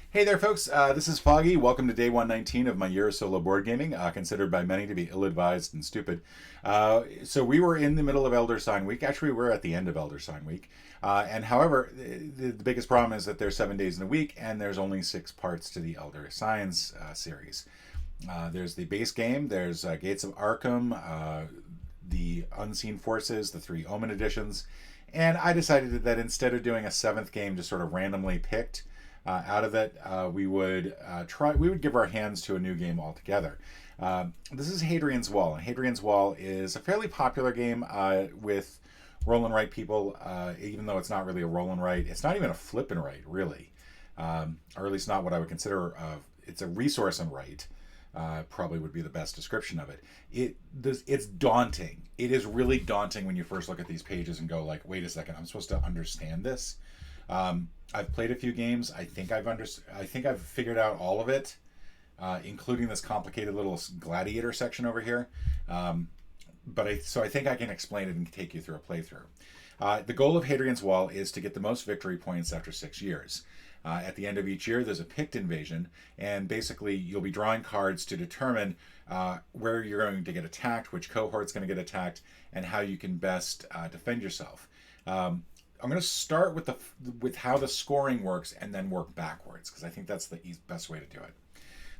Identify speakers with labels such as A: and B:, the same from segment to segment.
A: Hey there, folks. This is Foggy. Welcome to day 119 of my year of solo board gaming, considered by many to be ill-advised and stupid. So we were in the middle of Elder Sign Week. Actually, we're at the end of Elder Sign Week. And however, the biggest problem is that there's 7 days in a week, and there's only 6 parts to the Elder Signs series. There's the base game. There's Gates of Arkham, the Unseen Forces, the 3 Omen editions. And I decided that instead of doing a 7th game just sort of randomly picked, out of it, we would give our hands to a new game altogether. This is Hadrian's Wall, and Hadrian's Wall is a fairly popular game with roll and write people. Even though it's not really a roll and write, it's not even a flip and write, really, or at least not what I would consider. It's a resource and write. Probably would be the best description of it. It's daunting. It is really daunting when you first look at these pages and go like, wait a second, I'm supposed to understand this. I've played a few games. I think I've figured out all of it, including this complicated little gladiator section over here. So I think I can explain it and take you through a playthrough. The goal of Hadrian's Wall is to get the most victory points after 6 years. At the end of each year, there's a picked invasion, and basically you'll be drawing cards to determine where you're going to get attacked, which cohort's going to get attacked, and how you can best defend yourself. I'm going to start with how the scoring works and then work backwards, because I think that's the best way to do it.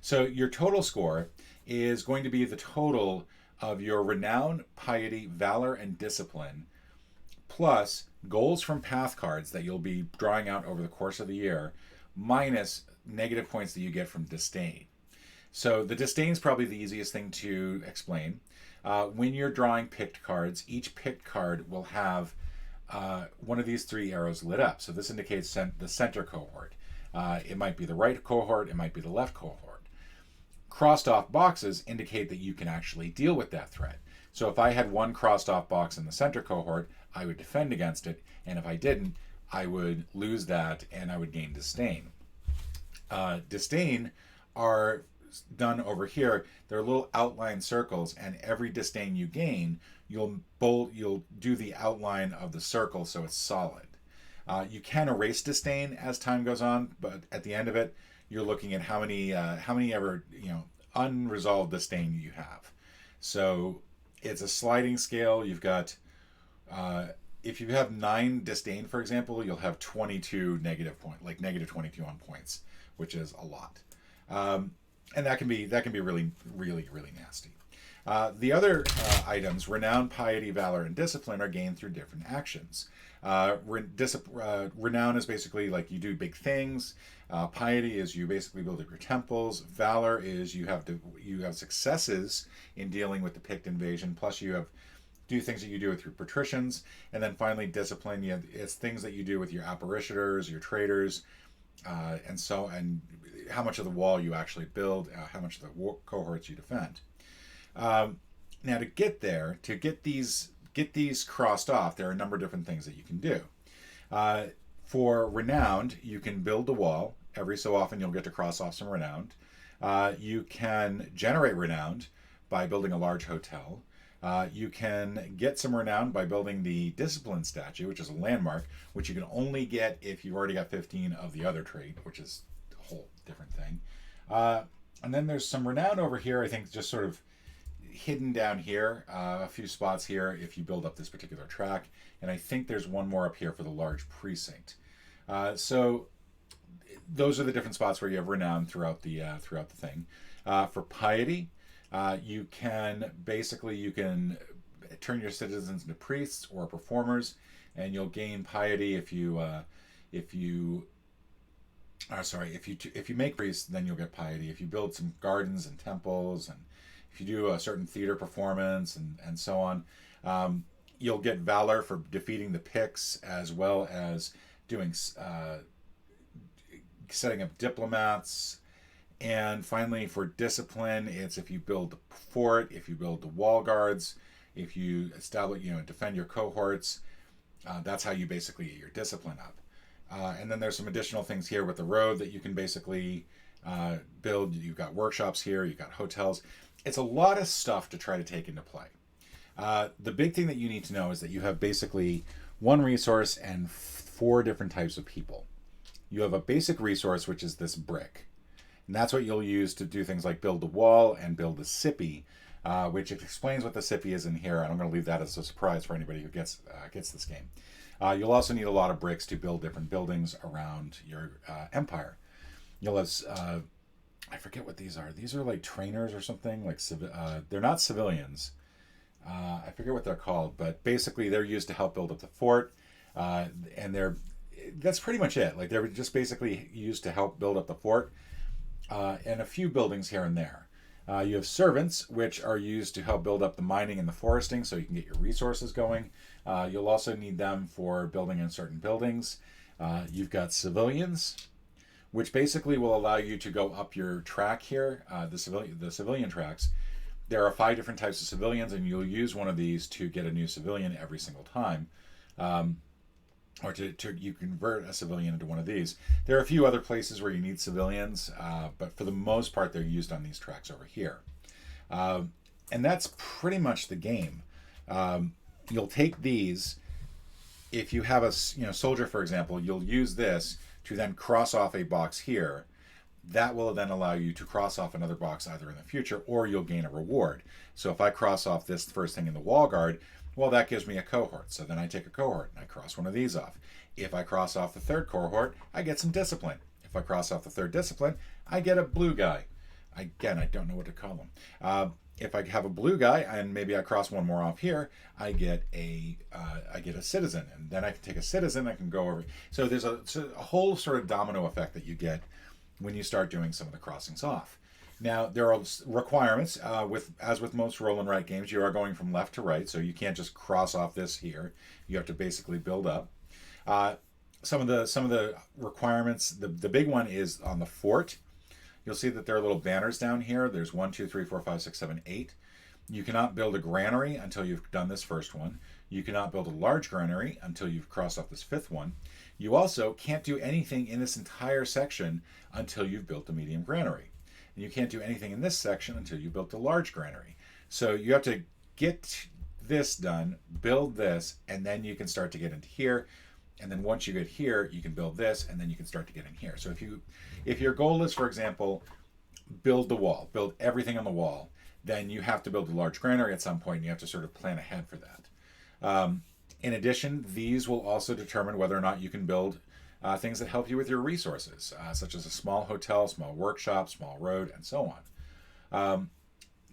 A: So your total score is going to be the total of your renown, piety, valor, and discipline, plus goals from path cards that you'll be drawing out over the course of the year, minus negative points that you get from disdain. So the disdain is probably the easiest thing to explain. When you're drawing picked cards, each picked card will have one of these 3 arrows lit up. So this indicates the center cohort. It might be the right cohort, it might be the left cohort. Crossed off boxes indicate that you can actually deal with that threat. So if I had one crossed off box in the center cohort, I would defend against it, and if I didn't, I would lose that and I would gain disdain. Disdain are done over here. They're little outline circles, and every disdain you gain, you'll do the outline of the circle so it's solid. You can erase disdain as time goes on, but at the end of it, you're looking at how many ever unresolved disdain you have. So it's a sliding scale. You've got if you have 9 disdain, for example, you'll have 22 negative point, like negative 22 on points, which is a lot. And that can be really, really, really nasty. The other items, renown, piety, valor, and discipline, are gained through different actions. Renown is basically like you do big things. Piety is you basically build up your temples. Valor is you have successes in dealing with the picked invasion. Plus you do things that you do with your patricians. And then finally, discipline. It's things that you do with your apparitioners, your traders, and how much of the wall you actually build, how much of the cohorts you defend. Now to get there, to get these crossed off, there are a number of different things that you can do. For renowned, you can build the wall. Every so often you'll get to cross off some renowned. You can generate renowned by building a large hotel. You can get some renown by building the discipline statue, which is a landmark, which you can only get if you've already got 15 of the other trait, which is a whole different thing. And then there's some renown over here, I think just sort of hidden down here, a few spots here if you build up this particular track. And I think there's one more up here for the large precinct. So those are the different spots where you have renown throughout the thing. For piety, you can turn your citizens into priests or performers, and you'll gain piety if you make priests, then you'll get piety. If you build some gardens and temples, and if you do a certain theater performance and so on, you'll get valor for defeating the Picts, as well as doing setting up diplomats. And finally, for discipline, it's if you build the fort, if you build the wall guards, if you establish, defend your cohorts. That's how you basically get your discipline up. And then there's some additional things here with the road that you can basically build. You've got workshops here, you've got hotels. It's a lot of stuff to try to take into play. The big thing that you need to know is that you have basically one resource and 4 different types of people. you have a basic resource, which is this brick. And that's what you'll use to do things like build the wall and build the sippy, which explains what the sippy is in here. And I'm going to leave that as a surprise for anybody who gets this game. You'll also need a lot of bricks to build different buildings around your empire. You'll have, I forget what these are. These are like trainers or something. Like they're not civilians. I forget what they're called, but basically they're used to help build up the fort, and that's pretty much it. Like they're just basically used to help build up the fort, and a few buildings here and there. You have servants, which are used to help build up the mining and the foresting, so you can get your resources going. You'll also need them for building in certain buildings. You've got civilians, which basically will allow you to go up your track here, the civilian tracks. There are 5 different types of civilians, and you'll use one of these to get a new civilian every single time. Or you convert a civilian into one of these. There are a few other places where you need civilians, but for the most part, they're used on these tracks over here. And that's pretty much the game. You'll take these. If you have a soldier, for example, you'll use this to then cross off a box here. That will then allow you to cross off another box either in the future, or you'll gain a reward. So if I cross off this first thing in the wall guard, well, that gives me a cohort. So then I take a cohort and I cross one of these off. If I cross off the third cohort, I get some discipline. If I cross off the third discipline, I get a blue guy. Again, I don't know what to call him. If I have a blue guy and maybe I cross one more off here, I get a citizen, and then I can take a citizen. I can go over. So there's a whole sort of domino effect that you get when you start doing some of the crossings off. Now, there are requirements. As with most roll and write games, you are going from left to right, so you can't just cross off this here. You have to basically build up. Some of the requirements. The big one is on the fort. You'll see that there are little banners down here. There's 1, 2, 3, 4, 5, 6, 7, 8. You cannot build a granary until you've done this first one. You cannot build a large granary until you've crossed off this 5th one. You also can't do anything in this entire section until you've built the medium granary. And you can't do anything in this section until you built a large granary. So you have to get this done, build this, and then you can start to get into here. And then once you get here, you can build this, and then you can start to get in here. So if your goal is, for example, build the wall, build everything on the wall, then you have to build a large granary at some point, and you have to sort of plan ahead for that. In addition, these will also determine whether or not you can build things that help you with your resources, such as a small hotel, small workshop, small road, and so on.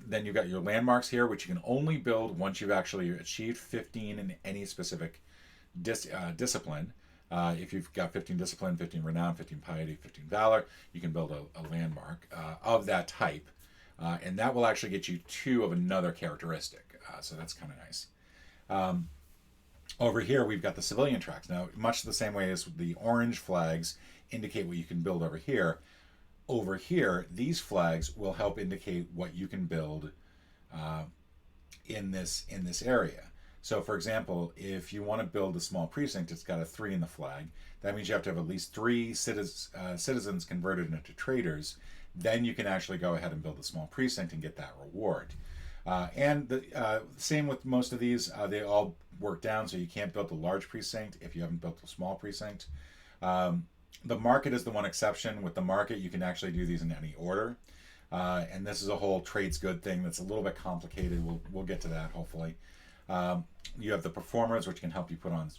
A: Then you've got your landmarks here, which you can only build once you've actually achieved 15 in any specific discipline. If you've got 15 discipline, 15 renown, 15 piety, 15 valor, you can build a landmark of that type. And that will actually get you 2 of another characteristic. So that's kind of nice. Over here, we've got the civilian tracks. Now, much the same way as the orange flags indicate what you can build over here. Over here, these flags will help indicate what you can build in this area. So, for example, if you want to build a small precinct, it's got a 3 in the flag. That means you have to have at least 3 citizens converted into traders. Then you can actually go ahead and build a small precinct and get that reward. And the same with most of these, they all work down, so you can't build a large precinct if you haven't built a small precinct. The market is the one exception. With the market, you can actually do these in any order. And this is a whole trades good thing that's a little bit complicated. We'll get to that, hopefully. You have the performers, which can help you put on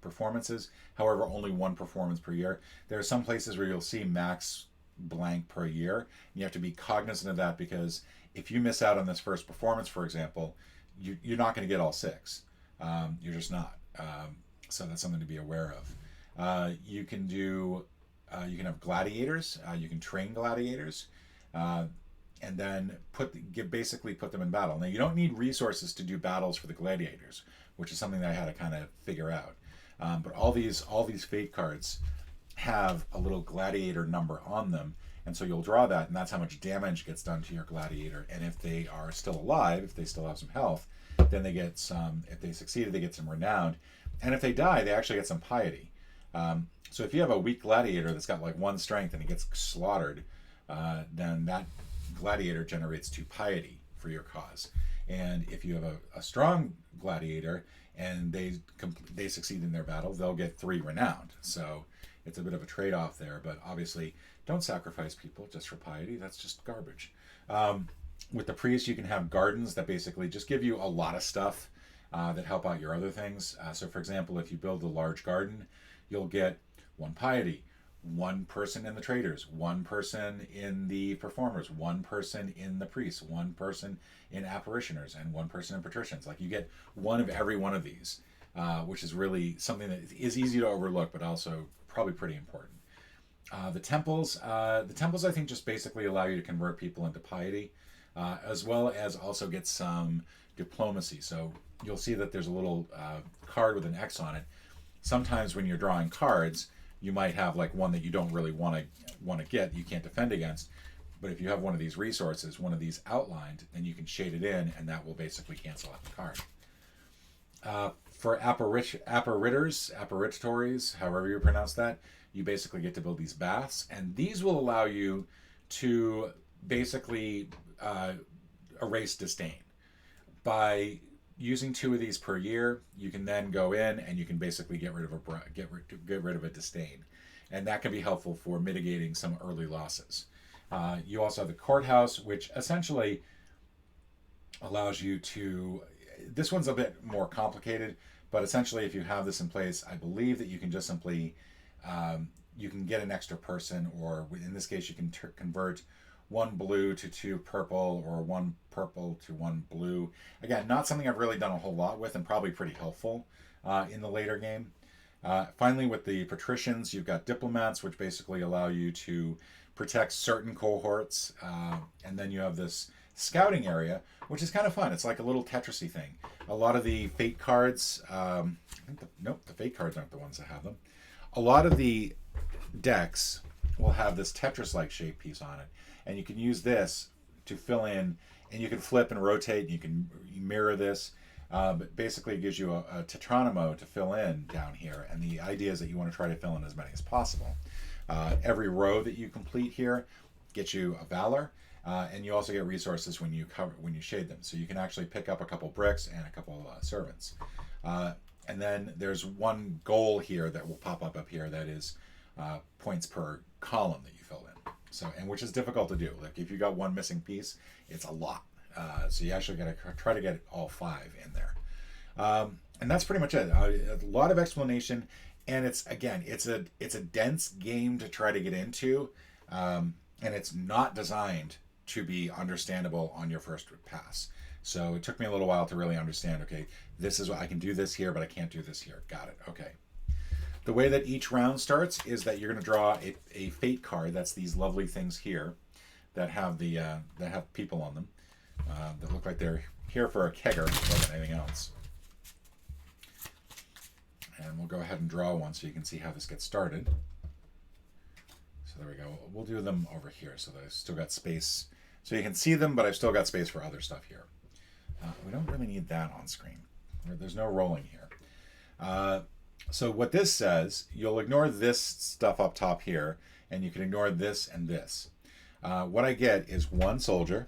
A: performances. However, only 1 performance per year. There are some places where you'll see max blank per year. You have to be cognizant of that, because if you miss out on this first performance, for example, you're not going to get all 6. You're just not. So that's something to be aware of. You can have gladiators. You can train gladiators. And then basically put them in battle. Now, you don't need resources to do battles for the gladiators, which is something that I had to kind of figure out. But all these fate cards have a little gladiator number on them, and so you'll draw that, and that's how much damage gets done to your gladiator. And if they are still alive, if they still have some health, then they get some. If they succeeded, they get some renowned, and if they die, they actually get some piety. So if you have a weak gladiator that's got like 1 strength and he gets slaughtered, then that gladiator generates 2 piety for your cause. And if you have a strong gladiator and they succeed in their battle, they'll get 3 renowned. So it's a bit of a trade-off there, but obviously don't sacrifice people just for piety. That's just garbage. With the priest, you can have gardens that basically just give you a lot of stuff that help out your other things. So for example, if you build a large garden, you'll get 1 piety, 1 person in the traders, 1 person in the performers, 1 person in the priests, 1 person in apparitioners, and 1 person in patricians. Like you get 1 of every one of these, which is really something that is easy to overlook, but also probably pretty important. The temples I think just basically allow you to convert people into piety, as well as also get some diplomacy. So you'll see that there's a little card with an X on it. Sometimes when you're drawing cards, you might have like one that you don't really want to get, you can't defend against. But if you have one of these resources, one of these outlined, then you can shade it in, and that will basically cancel out the card. For apparitors, however you pronounce that, you basically get to build these baths, and these will allow you to basically erase disdain. By using 2 of these per year, you can then go in and you can basically get rid of a disdain, and that can be helpful for mitigating some early losses. You also have the courthouse, which essentially allows you to. This one's a bit more complicated, but essentially, if you have this in place, I believe that you can just simply you can get an extra person, or in this case, you can convert 1 blue to 2 purple, or 1 purple to 1 blue. Again, not something I've really done a whole lot with, and probably pretty helpful in the later game. Finally, with the patricians, you've got diplomats, which basically allow you to protect certain cohorts, and then you have this scouting area, which is kind of fun. It's like a little Tetris-y thing. A lot of the fate cards, the fate cards aren't the ones that have them. A lot of the decks will have this Tetris-like shape piece on it, and you can use this to fill in, and you can flip and rotate, and you can mirror this, but basically it gives you a tetranimo to fill in down here, and the idea is that you want to try to fill in as many as possible. Every row that you complete here gets you a valor, and you also get resources when you shade them. So you can actually pick up a couple bricks and a couple servants. And then there's 1 goal here that will pop up here that is points per column that you fill in. So, and which is difficult to do. Like if you got 1 missing piece, it's a lot. So you actually got to try to get all 5 in there. And that's pretty much it. A lot of explanation, and it's a dense game to try to get into, and it's not designed to be understandable on your first pass. So it took me a little while to really understand, okay, this is what I can do this here, but I can't do this here. Got it. Okay. The way that each round starts is that you're going to draw a fate card. That's these lovely things here that have that have people on them that look like they're here for a kegger more than anything else. And we'll go ahead and draw one so you can see how this gets started. So there we go. We'll do them over here so that I've still got space. So you can see them, but I've still got space for other stuff here. We don't really need that on screen. There's no rolling here. So what this says, you'll ignore this stuff up top here, and you can ignore this and this. What I get is 1 soldier.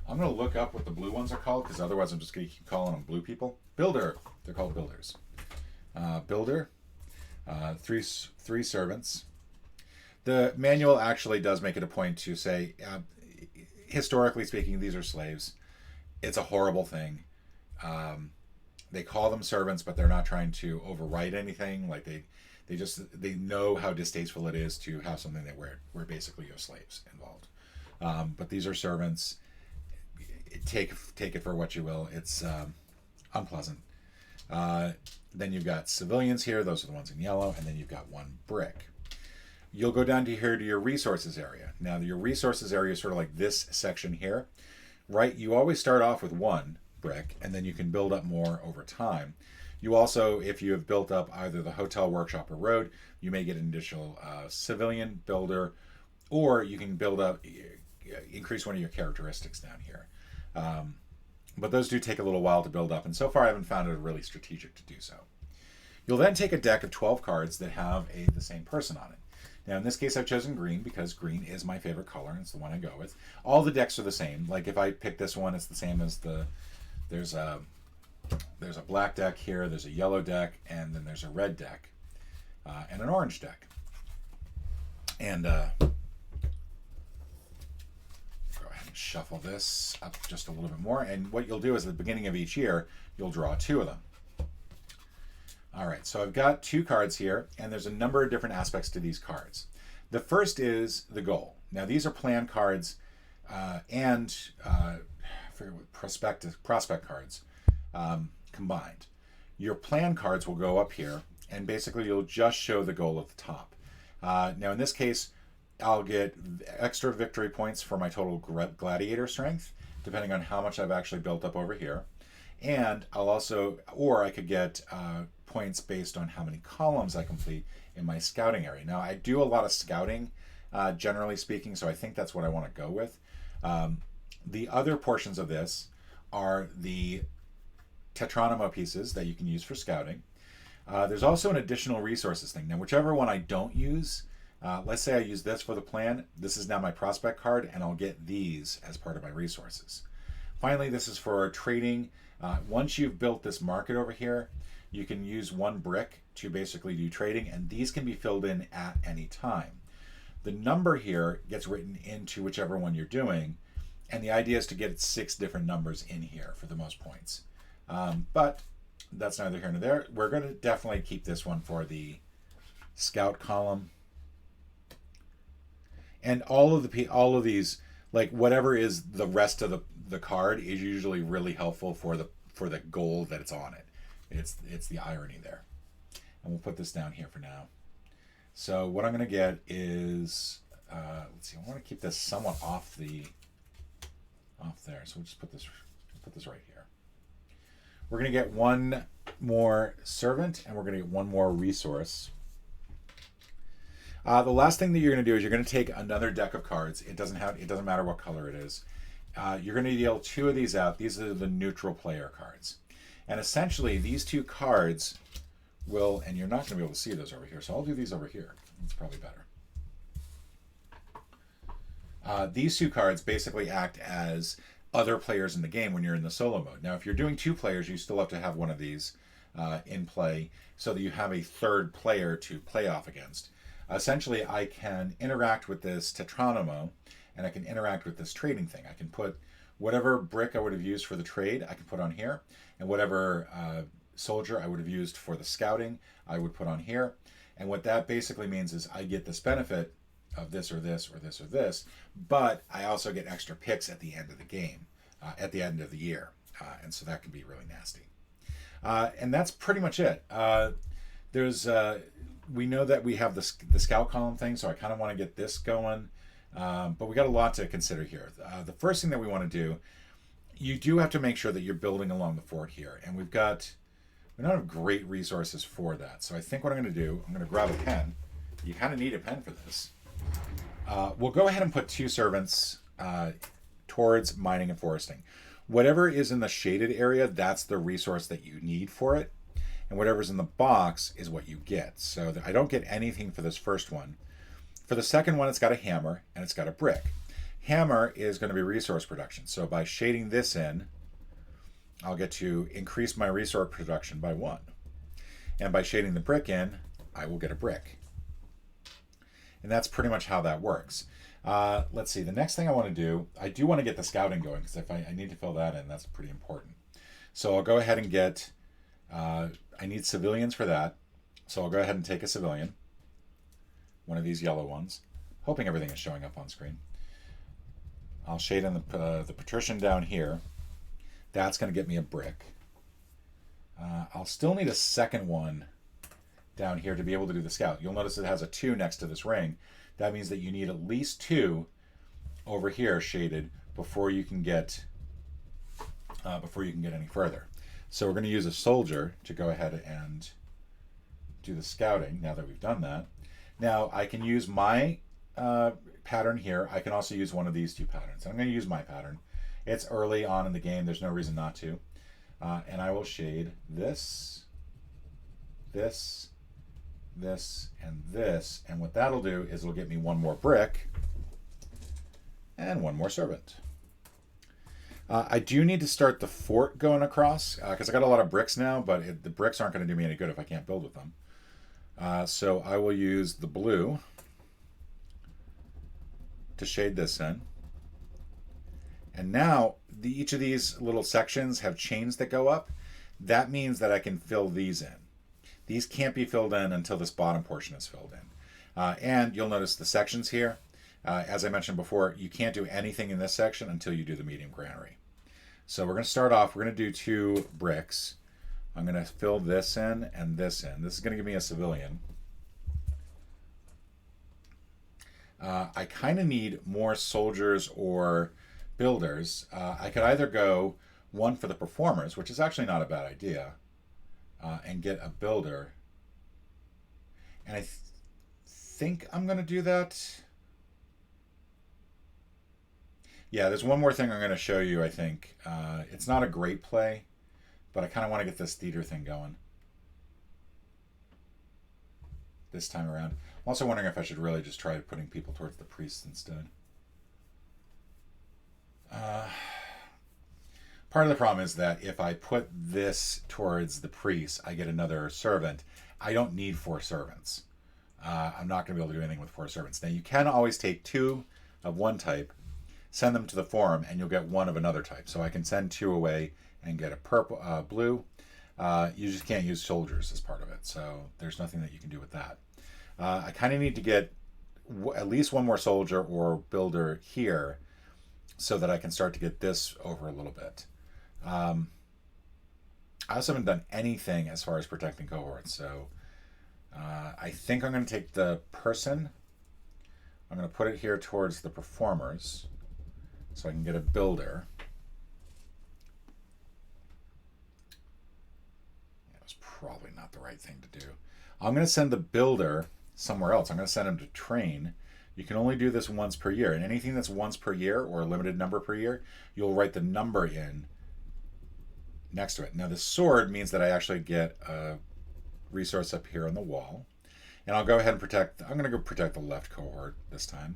A: I'm going to look up what the blue ones are called, because otherwise I'm just going to keep calling them blue people. Builder. They're called builders. Builder. 3 servants. The manual actually does make it a point to say, historically speaking, these are slaves. It's a horrible thing. They call them servants, but they're not trying to overwrite anything. Like they know how distasteful it is to have something that where basically you have slaves involved. But these are servants. Take it for what you will. It's unpleasant. Then you've got civilians here. Those are the ones in yellow. And then you've got 1 brick. You'll go down to here to your resources area. Now, your resources area is sort of like this section here, right? You always start off with 1 brick, and then you can build up more over time. You also, if you have built up either the hotel, workshop, or road, you may get an additional civilian builder, or you can build up, increase one of your characteristics down here. But those do take a little while to build up, and so far I haven't found it really strategic to do so. You'll then take a deck of 12 cards that have the same person on it. Now, in this case, I've chosen green because green is my favorite color, and it's the one I go with. All the decks are the same. Like, if I pick this one, it's the same as there's a black deck here, there's a yellow deck, and then there's a red deck. and an orange deck. And go ahead and shuffle this up just a little bit more. And what you'll do is at the beginning of each year, you'll draw 2 of them. All right, so I've got 2 cards here, and there's a number of different aspects to these cards. The first is the goal. Now, these are plan cards and I forget what, prospect cards combined. Your plan cards will go up here, and basically you'll just show the goal at the top. Now, in this case, I'll get extra victory points for my total gladiator strength, depending on how much I've actually built up over here. And I'll also, or I could get points based on how many columns I complete in my scouting area. Now, I do a lot of scouting, generally speaking, so I think that's what I want to go with. The other portions of this are the Tetranoma pieces that you can use for scouting. There's also an additional resources thing. Now, whichever one I don't use, let's say I use this for the plan, this is now my prospect card, and I'll get these as part of my resources. Finally, this is for trading. Once you've built this market over here, you can use 1 brick to basically do trading, and these can be filled in at any time. The number here gets written into whichever one you're doing, and the idea is to get 6 different numbers in here for the most points. But that's neither here nor there. We're going to definitely keep this one for the scout column. And all of these, like whatever is the rest of the card is usually really helpful for the goal that it's on it. It's the irony there. And we'll put this down here for now. So what I'm going to get is, let's see, I want to keep this somewhat off there. So we'll just put this right here. We're going to get 1 more servant, and we're going to get 1 more resource. The last thing that you're going to do is you're going to take another deck of cards. It doesn't matter what color it is. You're going to deal 2 of these out. These are the neutral player cards. And essentially, these 2 cards will, and you're not going to be able to see those over here, so I'll do these over here. It's probably better. These 2 cards basically act as other players in the game when you're in the solo mode. Now, if you're doing 2 players, you still have to have one of these in play so that you have a 3rd player to play off against. Essentially, I can interact with this Tetranoma, and I can interact with this trading thing. I can put whatever brick I would have used for the trade, I can put on here, and whatever soldier I would have used for the scouting, I would put on here. And what that basically means is I get this benefit of this or this or this or this, but I also get extra picks at the end of the game, at the end of the year. And so that can be really nasty. And that's pretty much it. We know that we have the scout column thing, so I kind of want to get this going. But we got a lot to consider here. The first thing that we want to do, you do have to make sure that you're building along the fort here. And we don't have great resources for that. So I think what I'm going to do, I'm going to grab a pen. You kind of need a pen for this. We'll go ahead and put 2 servants towards mining and foresting. Whatever is in the shaded area, that's the resource that you need for it. And whatever's in the box is what you get. So I don't get anything for this first one. For the second one, it's got a hammer and it's got a brick. Hammer is going to be resource production. So by shading this in, I'll get to increase my resource production by 1. And by shading the brick in, I will get a brick. And that's pretty much how that works. Let's see, the next thing I want to do, I do want to get the scouting going, because if I need to fill that in, that's pretty important. So I'll go ahead and get, I need civilians for that. So I'll go ahead and take a civilian, one of these yellow ones, hoping everything is showing up on screen. I'll shade in the patrician down here. That's going to get me a brick. I'll still need a second one down here to be able to do the scout. You'll notice it has a 2 next to this ring. That means that you need at least 2 over here shaded before you can get any further. So we're going to use a soldier to go ahead and do the scouting now that we've done that. Now I can use my pattern here. I can also use one of these 2 patterns. I'm going to use my pattern. It's early on in the game. There's no reason not to. And I will shade this, this, this, and this. And what that'll do is it'll get me 1 more brick and 1 more servant. I do need to start the fort going across because I got a lot of bricks now, but the bricks aren't going to do me any good if I can't build with them. So I will use the blue to shade this in. And now each of these little sections have chains that go up. That means that I can fill these in. These can't be filled in until this bottom portion is filled in. And you'll notice the sections here. As I mentioned before, you can't do anything in this section until you do the medium granary. So we're going to start off, we're going to do 2 bricks. I'm going to fill this in and this in. This is going to give me a civilian. I kind of need more soldiers or builders. I could either go one for the performers, which is actually not a bad idea, and get a builder. And I think I'm going to do that. Yeah, there's one more thing I'm going to show you, I think. It's not a great play, but I kind of want to get this theater thing going this time around. I'm also wondering if I should really just try putting people towards the priests instead. Part of the problem is that if I put this towards the priests, I get another servant. I don't need 4 servants. I'm not going to be able to do anything with 4 servants. Now, you can always take 2 of one type, send them to the forum, and you'll get 1 of another type. So I can send 2 away and get a purple, blue. You just can't use soldiers as part of it. So there's nothing that you can do with that. I kind of need to get at least 1 more soldier or builder here so that I can start to get this over a little bit. I also haven't done anything as far as protecting cohorts. So I think I'm going to take the person. I'm going to put it here towards the performers so I can get a builder. That was probably not the right thing to do. I'm going to send the builder somewhere else. I'm going to send him to train. You can only do this once per year, and anything that's once per year or a limited number per year, you'll write the number in next to it. Now, the sword means that I actually get a resource up here on the wall, and I'll go ahead and protect. I'm going to go protect the left cohort this time.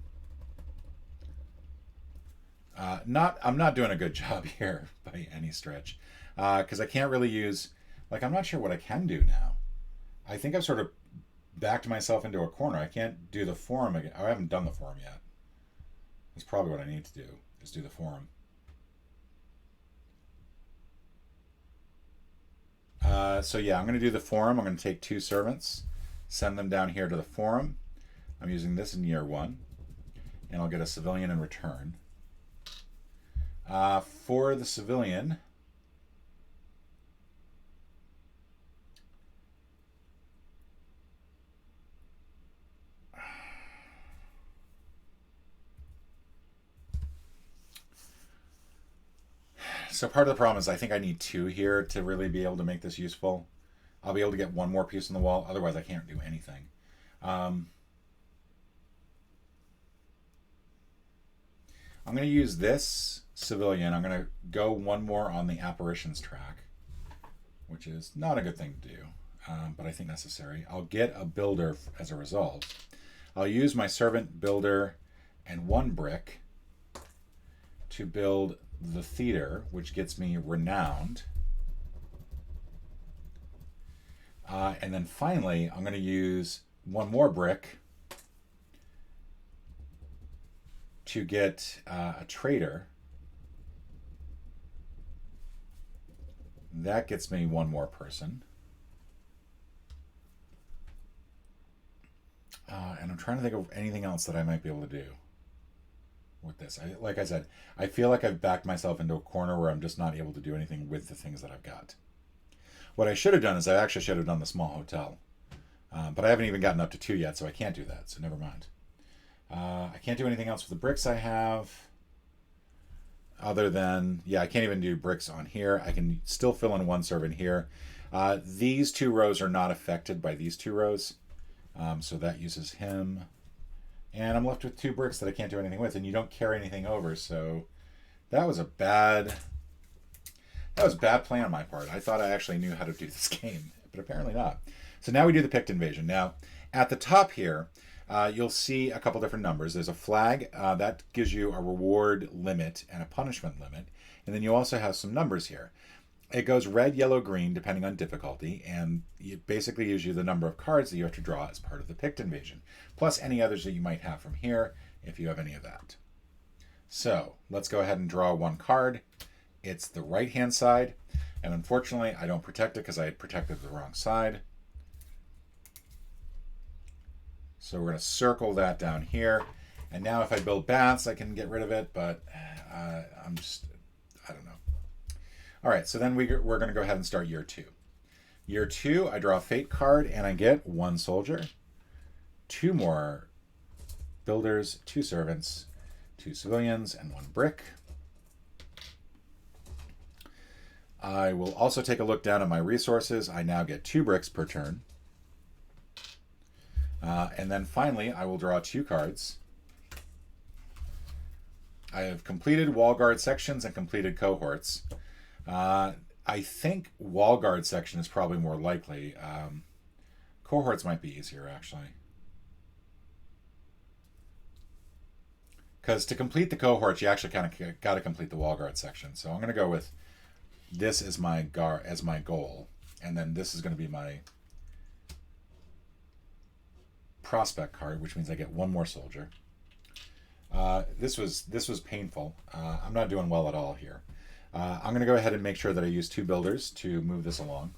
A: I'm not doing a good job here by any stretch, because I can't really use. I'm not sure what I can do now. I think I've sort of backed myself into a corner. I can't do the forum again. I haven't done the forum yet. That's probably what I need to do, is do the forum. So yeah, I'm going to do the forum. I'm going to take 2 servants, send them down here to the forum. I'm using this in year 1, and I'll get a civilian in return. For the civilian, so part of the problem is I think I need 2 here to really be able to make this useful. I'll be able to get 1 more piece on the wall. Otherwise, I can't do anything. I'm going to use this civilian. I'm going to go 1 more on the apparitions track, which is not a good thing to do, but I think necessary. I'll get a builder as a result. I'll use my servant builder and 1 brick to build the theater, which gets me renowned. And then finally, I'm going to use 1 more brick to get a trader. That gets me 1 more person. And I'm trying to think of anything else that I might be able to do with this. Like I said, I feel like I've backed myself into a corner where I'm just not able to do anything with the things that I've got. What I should have done is I actually should have done the small hotel. But I haven't even gotten up to 2 yet, so I can't do that, so never mind. I can't do anything else with the bricks I have. Other than, yeah, I can't even do bricks on here. I can still fill in 1 servant here. These 2 rows are not affected by these 2 rows. So that uses him. And I'm left with 2 bricks that I can't do anything with, and you don't carry anything over, so that was a bad play on my part. I thought I actually knew how to do this game, but apparently not. So now we do the Pict invasion. Now, at the top here, you'll see a couple different numbers. There's a flag that gives you a reward limit and a punishment limit, and then you also have some numbers here. It goes red, yellow, green, depending on difficulty, and it basically gives you the number of cards that you have to draw as part of the Pict invasion, plus any others that you might have from here, if you have any of that. So, let's go ahead and draw one card. It's the right-hand side, and unfortunately, I don't protect it because I had protected the wrong side. So we're going to circle that down here, and now if I build baths, I can get rid of it, but I don't know. All right, so then we're going to go ahead and start year 2. Year 2, I draw a fate card, and I get 1 soldier, 2 more builders, 2 servants, 2 civilians, and 1 brick. I will also take a look down at my resources. I now get 2 bricks per turn. And then finally, I will draw 2 cards. I have completed wall guard sections and completed cohorts. I think wall guard section is probably more likely. Cohorts might be easier, actually. Because to complete the cohorts, you actually kind of got to complete the wall guard section. So I'm going to go with this as my goal, and then this is going to be my prospect card, which means I get 1 more soldier. This was painful. I'm not doing well at all here. I'm going to go ahead and make sure that I use 2 builders to move this along.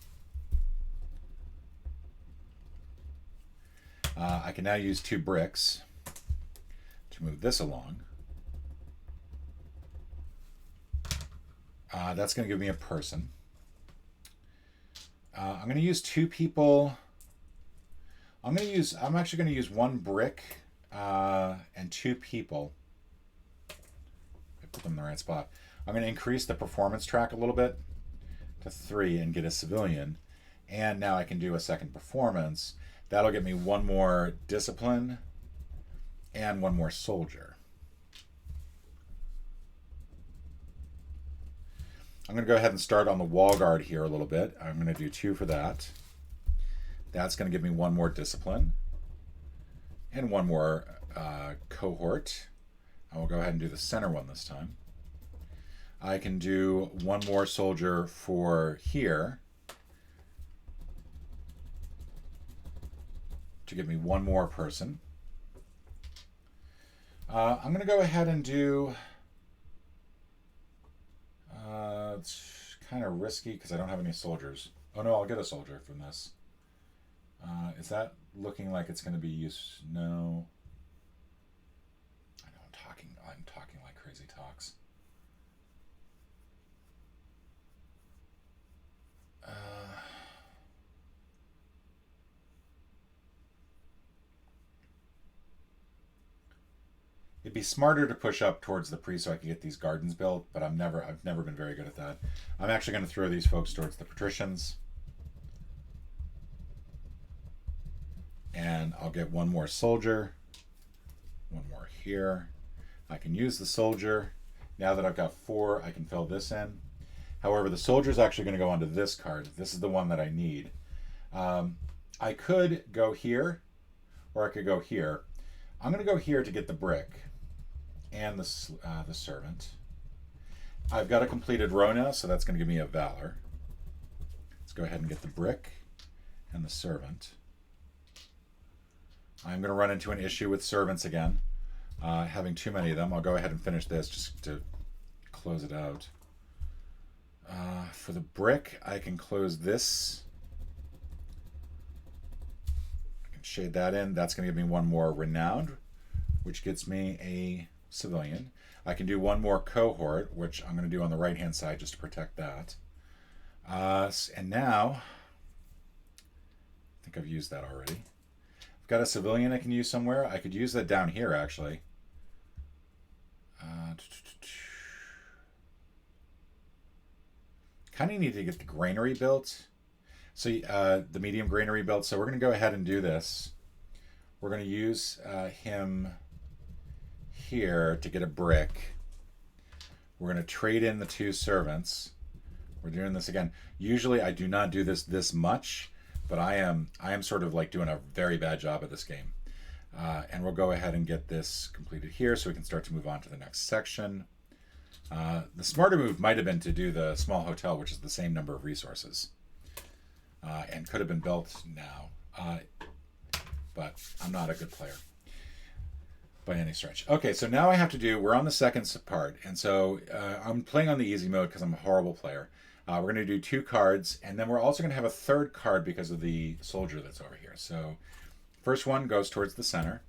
A: I can now use 2 bricks to move this along. That's going to give me a person. I'm going to use 2 people. I'm actually going to use 1 brick and 2 people. I put them in the right spot. I'm going to increase the performance track a little bit to 3 and get a civilian. And now I can do a second performance. That'll get me 1 more discipline and 1 more soldier. I'm going to go ahead and start on the wall guard here a little bit. I'm going to do 2 for that. That's going to give me 1 more discipline and 1 more cohort. I will go ahead and do the center one this time. I can do 1 more soldier for here to give me 1 more person. I'm going to go ahead and do... it's kind of risky because I don't have any soldiers. Oh no, I'll get a soldier from this. Is that looking like it's going to be used? No. I know I'm talking like crazy talks. It'd be smarter to push up towards the priest so I can get these gardens built, but I've never been very good at that. I'm actually going to throw these folks towards the patricians. And I'll get 1 more soldier, 1 more here. I can use the soldier. Now that I've got 4, I can fill this in. However, the soldier is actually going to go onto this card. This is the one that I need. I could go here, or I could go here. I'm going to go here to get the brick and the servant. I've got a completed row now, so that's going to give me a valor. Let's go ahead and get the brick and the servant. I'm going to run into an issue with servants again, having too many of them. I'll go ahead and finish this just to close it out. For the brick, I can close this. I can shade that in. That's going to give me 1 more renowned, which gets me a civilian. I can do 1 more cohort, which I'm going to do on the right-hand side just to protect that. And now, I think I've used that already. I've got a civilian I can use somewhere. I could use that down here, actually. Kind of need to get the granary built. So the medium granary built. So we're going to go ahead and do this. We're going to use him here to get a brick. We're going to trade in the 2 servants. We're doing this again. Usually I do not do this much, but I am sort of like doing a very bad job at this game. And we'll go ahead and get this completed here so we can start to move on to the next section. The smarter move might have been to do the small hotel, which is the same number of resources, and could have been built now. But I'm not a good player by any stretch. Okay, so now I have to do, we're on the second part, and so I'm playing on the easy mode because I'm a horrible player. We're going to do 2 cards, and then we're also going to have a third card because of the soldier that's over here. So first one goes towards the center,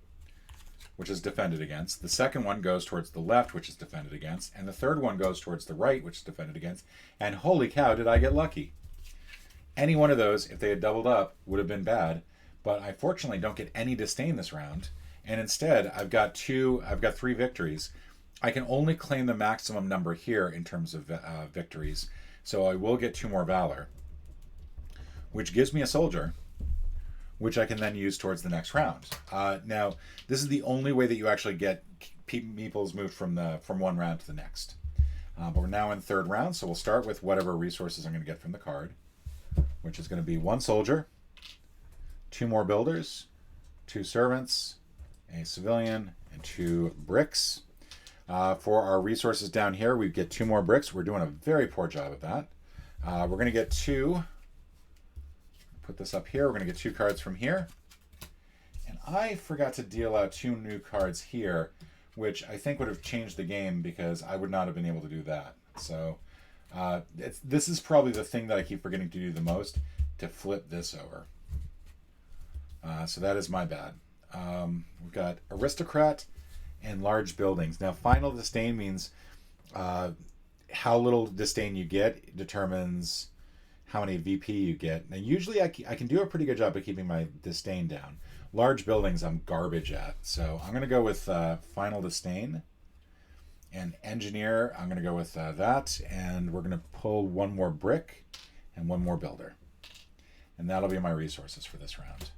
A: which is defended against. The second one goes towards the left, which is defended against. And the third one goes towards the right, which is defended against. And holy cow, did I get lucky. Any one of those, if they had doubled up, would have been bad. But I fortunately don't get any disdain this round. And instead, I've got 3 victories. I can only claim the maximum number here in terms of victories. So I will get 2 more valor, which gives me a soldier, which I can then use towards the next round. Now, this is the only way that you actually get meeples moved from one round to the next. But we're now in third round, so we'll start with whatever resources I'm going to get from the card, which is going to be 1 soldier, 2 more builders, 2 servants, a civilian, and 2 bricks. For our resources down here, we get 2 more bricks. We're doing a very poor job of that. We're going to get 2. Put this up here. We're going to get 2 cards from here. And I forgot to deal out 2 new cards here, which I think would have changed the game because I would not have been able to do that. So this is probably the thing that I keep forgetting to do the most, to flip this over. So that is my bad. We've got aristocrat and large buildings. Now, final disdain means how little disdain you get determines how many VP you get. Now, usually I can do a pretty good job of keeping my disdain down. Large buildings I'm garbage at. So I'm going to go with final disdain. And engineer, I'm going to go with that. And we're going to pull 1 more brick and 1 more builder. And that'll be my resources for this round.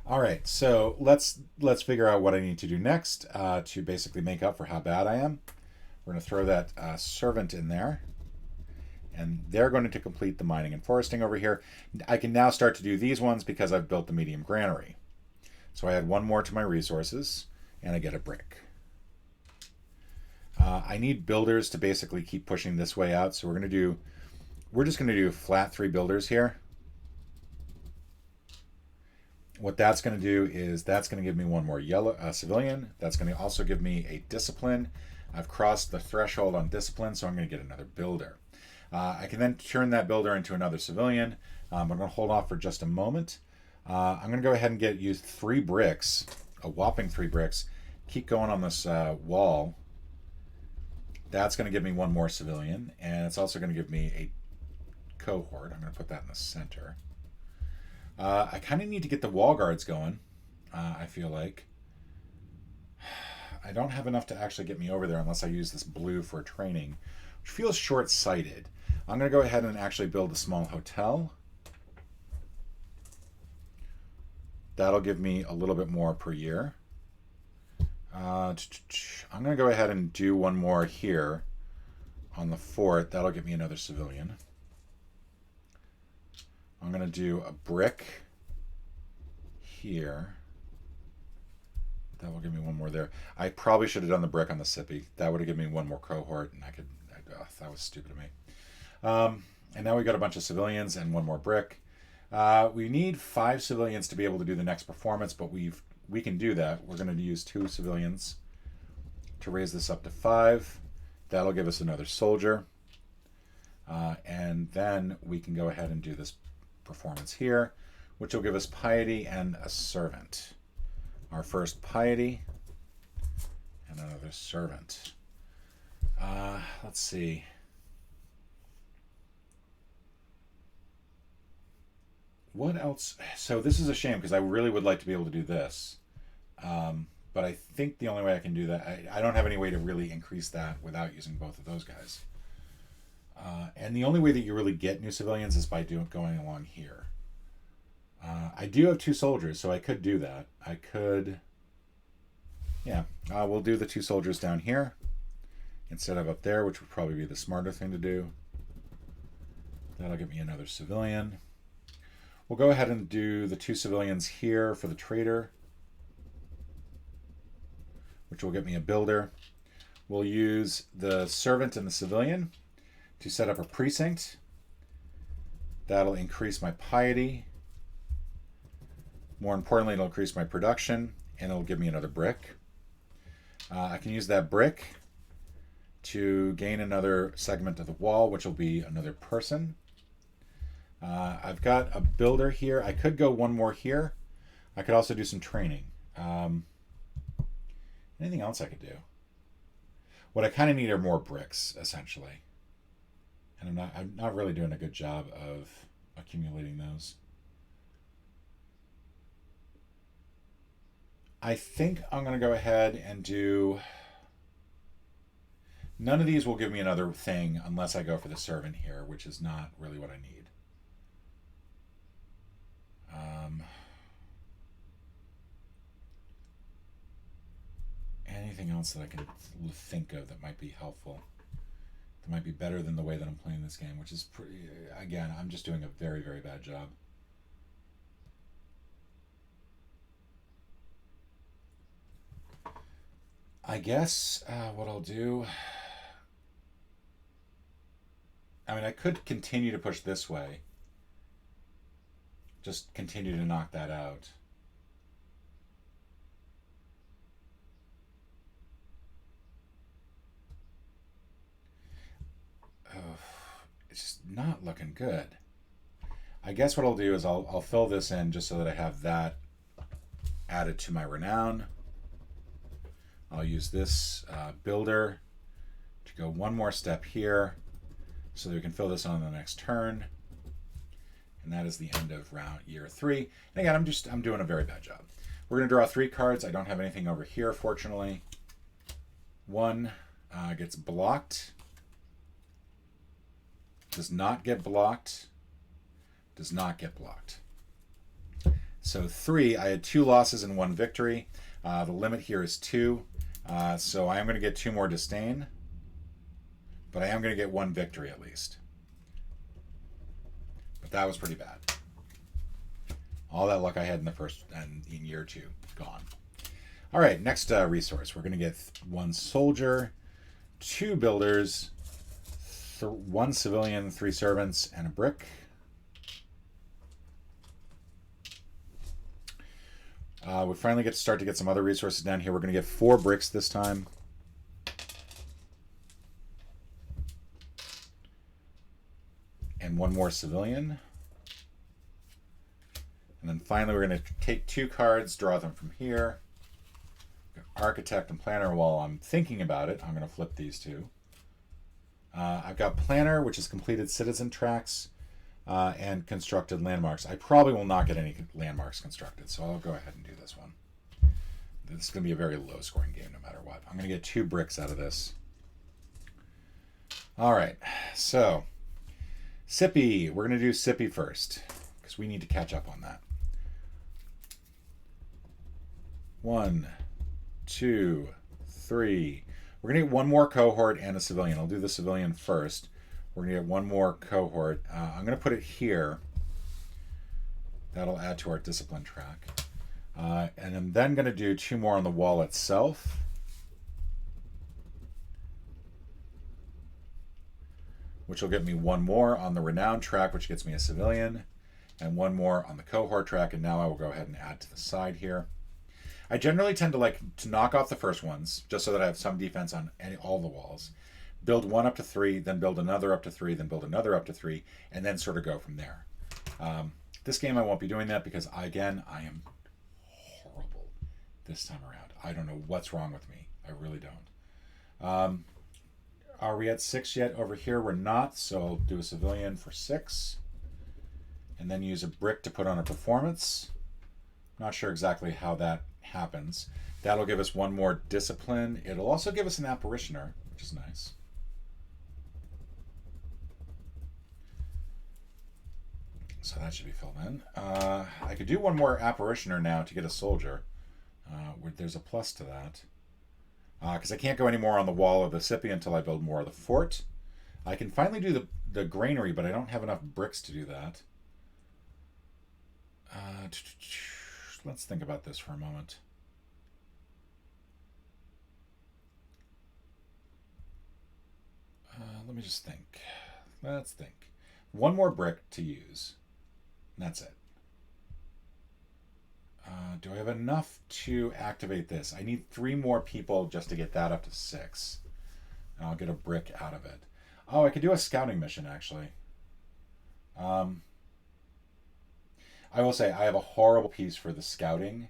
A: All right, so let's figure out what I need to do next to basically make up for how bad I am. We're going to throw that servant in there, and they're going to complete the mining and foresting over here. I can now start to do these ones because I've built the medium granary. So I add 1 more to my resources, and I get a brick. I need builders to basically keep pushing this way out, so we're just going to do flat 3 builders here. What that's going to do is that's going to give me 1 more yellow civilian. That's going to also give me a discipline. I've crossed the threshold on discipline, so I'm going to get another builder. I can then turn that builder into another civilian. I'm going to hold off for just a moment. I'm going to go ahead and use 3 bricks, a whopping 3 bricks. Keep going on this wall. That's going to give me 1 more civilian, and it's also going to give me a cohort. I'm going to put that in the center. I kind of need to get the wall guards going, I feel like. I don't have enough to actually get me over there unless I use this blue for training, which feels short-sighted. I'm going to go ahead and actually build a small hotel. That'll give me a little bit more per year. I'm going to go ahead and do 1 more here on the fort. That'll give me another civilian. I'm going to do a brick here. That will give me 1 more there. I probably should have done the brick on the sippy. That would have given me 1 more cohort, and that was stupid of me. And now we got a bunch of civilians and 1 more brick. We need 5 civilians to be able to do the next performance, but we can do that. We're going to use 2 civilians to raise this up to 5. That'll give us another soldier. And then we can go ahead and do this performance here, which will give us piety and a servant. Our first piety and another servant. Let's see. What else? So this is a shame because I really would like to be able to do this. But I think the only way I can do that, I don't have any way to really increase that without using both of those guys. And the only way that you really get new civilians is by going along here. I do have 2 soldiers, so I could do that. I could... Yeah, we'll do the 2 soldiers down here instead of up there, which would probably be the smarter thing to do. That'll give me another civilian. We'll go ahead and do the 2 civilians here for the trader, which will get me a builder. We'll use the servant and the civilian to set up a precinct. That'll increase my piety. More importantly, it'll increase my production, and it'll give me another brick. I can use that brick to gain another segment of the wall, which will be another person. I've got a builder here. I could go one more here. I could also do some training. Anything else I could do? What I kind of need are more bricks, essentially. And I'm not really doing a good job of accumulating those. I think I'm going to go ahead and do... None of these will give me another thing unless I go for the servant here, which is not really what I need. Anything else that I can think of that might be helpful? That might be better than the way that I'm playing this game, which is pretty... Again, I'm just doing a very, very bad job. I guess what I'll do... I mean, I could continue to push this way. Just continue to knock that out. It's just not looking good. I guess what I'll do is I'll fill this in just so that I have that added to my renown. I'll use this builder to go one more step here so that we can fill this on the next turn. And that is the end of year 3. And again, I'm doing a very bad job. We're going to draw 3 cards. I don't have anything over here, fortunately. One gets blocked. Does not get blocked. Does not get blocked. So 3, I had 2 losses and 1 victory. The limit here is 2. So I am going to get 2 more disdain. But I am going to get 1 victory at least. But that was pretty bad. All that luck I had in the first and in year 2, gone. All right, next resource. We're going to get 1 soldier, 2 builders, 1 civilian, 3 servants, and a brick. We finally get to start to get some other resources down here. We're going to get 4 bricks this time. And 1 more civilian. And then finally we're going to take 2 cards, draw them from here. Architect and planner. While I'm thinking about it, I'm going to flip these 2. I've got planner, which is completed citizen tracks and constructed landmarks. I probably will not get any landmarks constructed, so I'll go ahead and do this one. This is going to be a very low scoring game no matter what. I'm going to get 2 bricks out of this. All right, so Sippy. We're going to do Sippy first because we need to catch up on that. 1, 2, 3. We're going to get 1 more cohort and a civilian. I'll do the civilian first. We're going to get 1 more cohort. I'm going to put it here. That'll add to our discipline track. And I'm then going to do 2 more on the wall itself. Which will get me 1 more on the renown track, which gets me a civilian. And 1 more on the cohort track. And now I will go ahead and add to the side here. I generally tend to like to knock off the first ones, just so that I have some defense on all the walls. Build 1 up to 3, then build another up to 3, then build another up to 3, and then sort of go from there. This game I won't be doing that because, again, I am horrible this time around. I don't know what's wrong with me. I really don't. Are we at 6 yet over here? We're not, so I'll do a civilian for 6. And then use a brick to put on a performance. Not sure exactly how that happens. That'll give us 1 more discipline. It'll also give us an apparitioner, which is nice. So that should be filled in. I could do 1 more apparitioner now to get a soldier. There's a plus to that. Because I can't go any more on the wall of the Sippy until I build more of the fort. I can finally do the granary, but I don't have enough bricks to do that. Let's think about this for a moment. let me just think. Let's think. One more brick to use. And that's it. Do I have enough to activate this? I need 3 more people just to get that up to 6. And I'll get a brick out of it. Oh, I could do a scouting mission, actually. I will say, I have a horrible piece for the scouting.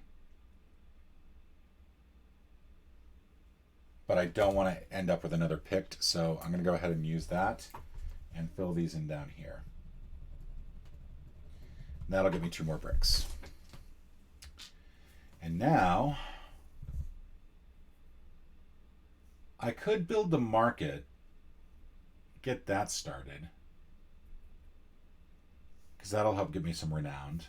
A: But I don't want to end up with another picked, so I'm going to go ahead and use that and fill these in down here. And that'll give me 2 more bricks. And now I could build the market, get that started, because that'll help give me some renown.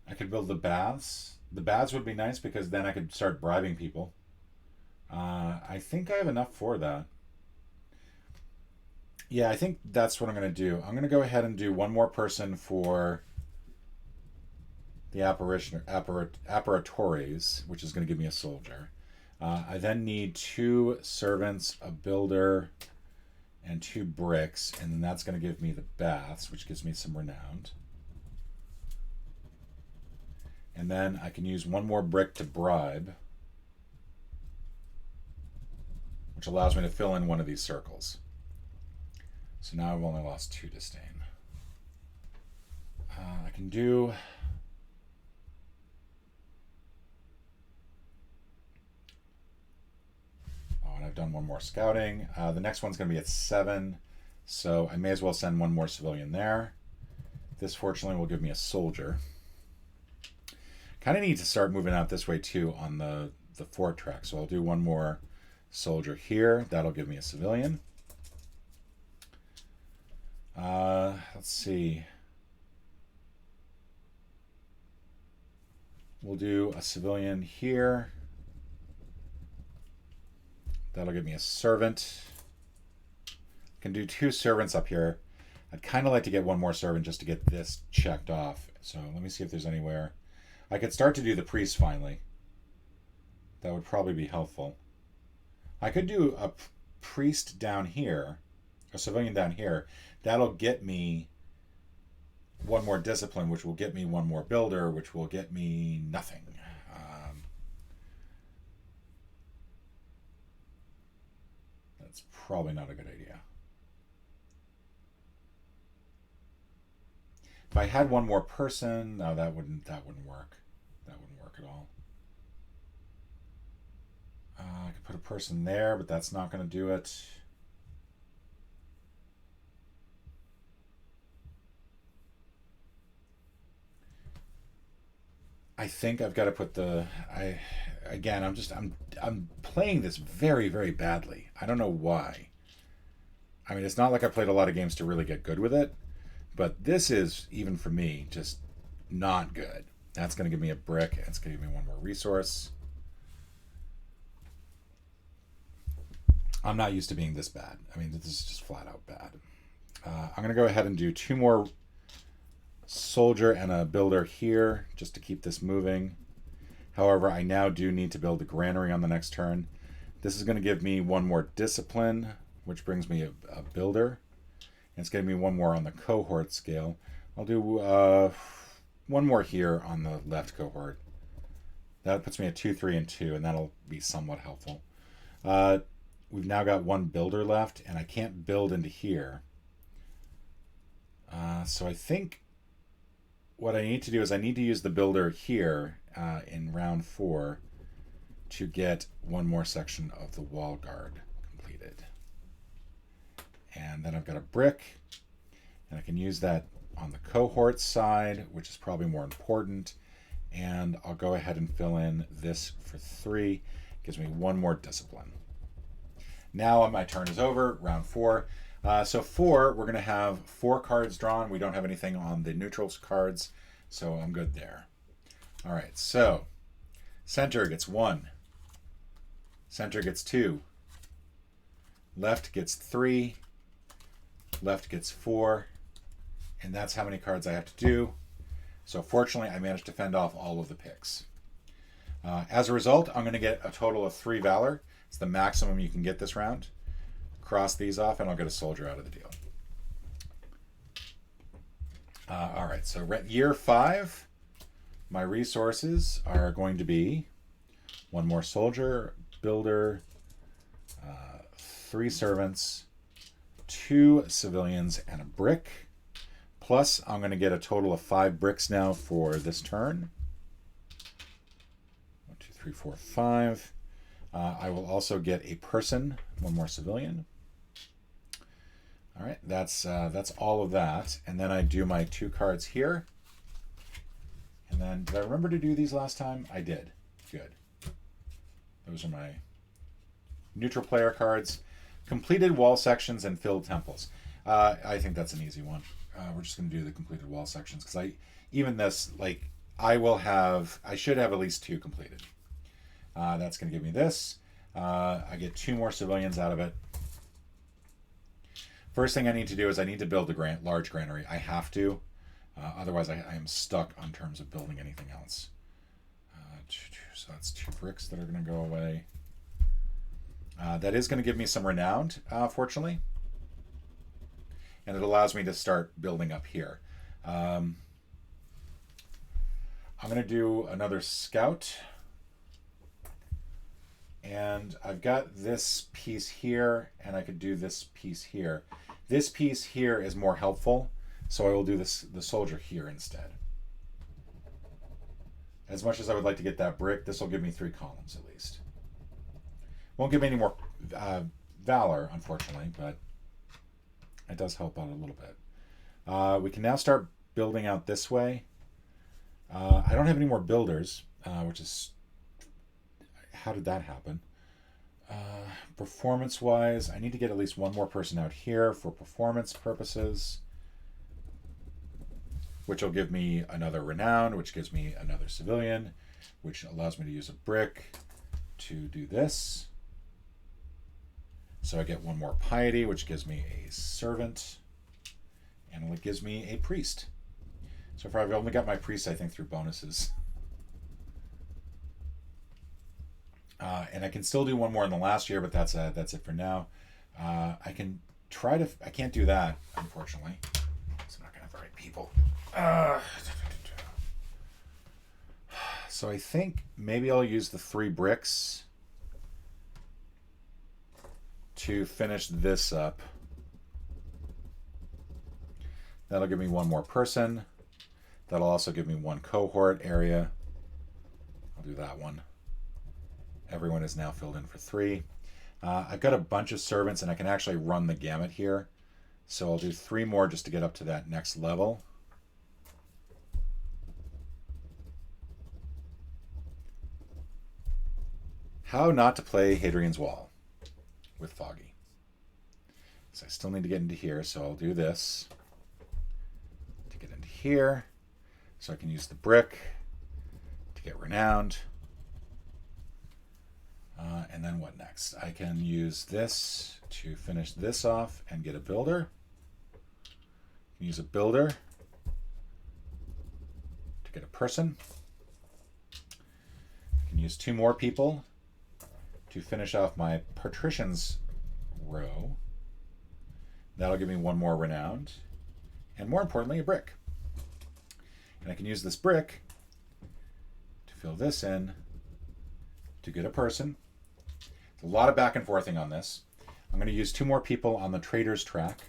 A: I could build the baths. The baths would be nice because then I could start bribing people. I think I have enough for that. Yeah, I think that's what I'm going to do. I'm going to go ahead and do 1 more person for the apparatores, which is going to give me a soldier. I then need 2 servants, a builder, and 2 bricks, and then that's going to give me the baths, which gives me some renown. And then I can use 1 more brick to bribe, which allows me to fill in one of these circles. So now I've only lost 2 disdain. I can do... Oh, and I've done 1 more scouting. The next one's going to be at 7, so I may as well send 1 more civilian there. This, fortunately, will give me a soldier. Kind of need to start moving out this way, too, on the fort track. So I'll do 1 more soldier here. That'll give me a civilian. Let's see. We'll do a civilian here. That'll give me a servant. Can do 2 servants up here. I'd kind of like to get 1 more servant just to get this checked off. So let me see if there's anywhere. I could start to do the priest finally. That would probably be helpful. I could do a priest down here, a civilian down here. That'll get me 1 more discipline, which will get me 1 more builder, which will get me nothing. That's probably not a good idea. If I had 1 more person, no, that wouldn't work. That wouldn't work at all. I could put a person there, but that's not going to do it. I think I've got to put I'm playing this very, very badly. I don't know why. I mean, it's not like I played a lot of games to really get good with it, but this is, even for me, just not good. That's going to give me a brick. It's going to give me 1 more resource. I'm not used to being this bad. I mean, this is just flat out bad. I'm going to go ahead and do 2 more soldier and a builder here just to keep this moving. However, I now do need to build a granary on the next turn. This is going to give me 1 more discipline, which brings me a builder. And it's going to be 1 more on the cohort scale. I'll do 1 more here on the left cohort. That puts me at 2, 3, and 2, and that'll be somewhat helpful. We've now got 1 builder left, and I can't build into here. So I think what I need to do is I need to use the builder here in round 4 to get 1 more section of the wall guard completed. And then I've got a brick, and I can use that on the cohort side, which is probably more important. And I'll go ahead and fill in this for 3. Gives me 1 more discipline. Now my turn is over, round 4. So 4, we're going to have 4 cards drawn. We don't have anything on the neutrals cards, so I'm good there. All right, so center gets 1. Center gets 2. Left gets 3. Left gets 4. And that's how many cards I have to do. So fortunately, I managed to fend off all of the picks. As a result, I'm going to get a total of 3 Valor. It's the maximum you can get this round. Cross these off, and I'll get a soldier out of the deal. All right, so year 5, my resources are going to be 1 more soldier, builder, 3 servants, 2 civilians, and a brick. Plus, I'm going to get a total of 5 bricks now for this turn. 1, 2, 3, 4, 5. I will also get a person, 1 more civilian. All right, that's all of that. And then I do my 2 cards here. And then, did I remember to do these last time? I did. Good. Those are my neutral player cards. Completed wall sections and filled temples. I think that's an easy one. We're just going to do the completed wall sections because I should have at least 2 completed. That's going to give me this. I get 2 more civilians out of it. First thing I need to do is I need to build a large granary. I have to. Otherwise, I am stuck on terms of building anything else. So that's 2 bricks that are going to go away. That is going to give me some renowned, fortunately. And it allows me to start building up here. I'm going to do another scout. And I've got this piece here, and I could do this piece here. This piece here is more helpful, so I will do the soldier here instead. As much as I would like to get that brick, this will give me 3 columns at least. Won't give me any more valor, unfortunately, but it does help out a little bit. We can now start building out this way. I don't have any more builders, which is... How did that happen? Performance-wise, I need to get at least 1 more person out here for performance purposes, which will give me another renown, which gives me another civilian, which allows me to use a brick to do this. So I get 1 more piety, which gives me a servant, and it gives me a priest. So far I've only got my priest, I think, through bonuses. And I can still do 1 more in the last year, but that's it for now. I can try to... I can't do that, unfortunately. So I'm not going to have the right people. So I think maybe I'll use the 3 bricks to finish this up. That'll give me 1 more person. That'll also give me 1 cohort area. I'll do that one. Everyone is now filled in for 3. I've got a bunch of servants, and I can actually run the gamut here. So I'll do 3 more just to get up to that next level. How not to play Hadrian's Wall with Foggy. So I still need to get into here, so I'll do this to get into here. So I can use the brick to get renowned. And then what next? I can use this to finish this off and get a builder. I can use a builder to get a person. I can use 2 more people to finish off my patricians row. That'll give me 1 more renowned. And more importantly, a brick. And I can use this brick to fill this in to get a person. A lot of back and forthing on this. I'm going to use 2 more people on the trader's track